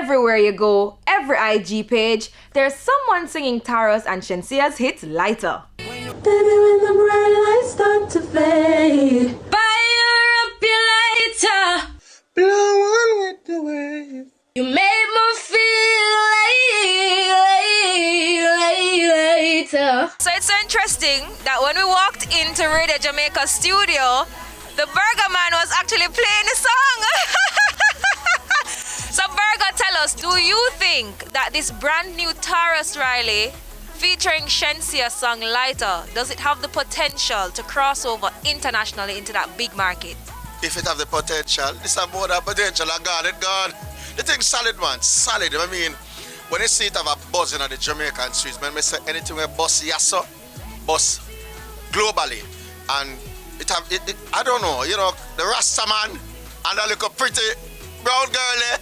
everywhere you go, every IG page, there's someone singing Tarrus and Shensea's hit Lighter. Baby, when the bright lights start to fade, fire up your lighter, Blow on with the wave. you made me feel later. So it's so interesting that when we walked into Radio Jamaica studio, the Burger Man was actually playing the song. So Burger, tell us, do you think that this brand new Tarrus Riley featuring Shensea's song Lighter, does it have the potential to cross over internationally into that big market? If it have the potential, this have more than potential. I got it, gone. The thing's solid, man. Solid. I mean, when you see it have a buzz in the Jamaican streets, when I say anything with buzz yasso, buzz globally. And it have, I don't know, you know, the Rasta man and the little pretty brown girl there,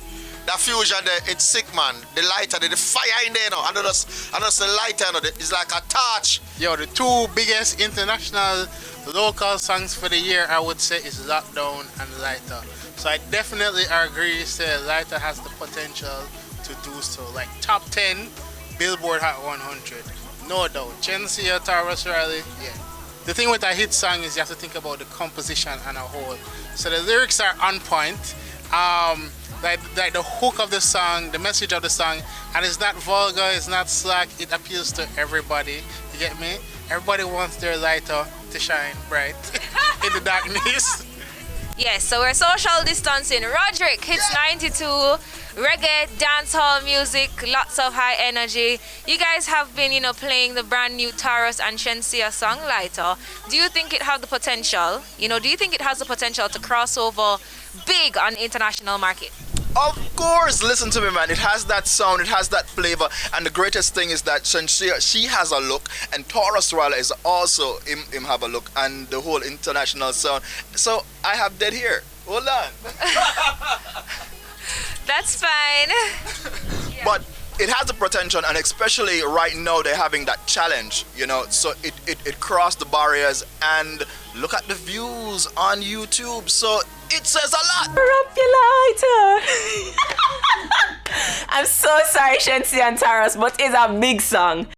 the fusion there, it's sick, man. The lighter, the fire in there, you know, and just the lighter, you know, it's like a torch. Yo, the two biggest international local songs for the year, I would say, is Lockdown and Lighter. So I definitely agree, say Lighter has the potential to do so. Like top 10, Billboard Hot 100. No doubt. Shenseea, Tarrus Riley, yeah. The thing with a hit song is you have to think about the composition and a whole. So the lyrics are on point. Like the hook of the song, the message of the song, and it's not vulgar, it's not slack, it appeals to everybody. You get me? Everybody wants their lighter to shine bright in the darkness. Yes, so we're social distancing. Roderick hits 92, reggae, dancehall music, lots of high energy. You guys have been, you know, playing the brand new Tarrus and Shenseea song Lighter. Do you think it has the potential? You know, do you think it has the potential to cross over big on the international market? Of course, listen to me, man. It has that sound, it has that flavor, and the greatest thing is that Shenseea, she has a look, and Tarrus Riley is also him have a look, and the whole international sound. So I have that here. Hold on. That's fine. But it has the potential, and especially right now they're having that challenge, you know, so it crossed the barriers, and look at the views on YouTube, so it says a lot. Up your lighter. I'm so sorry, Shenseea and Tarrus, but it's a big song.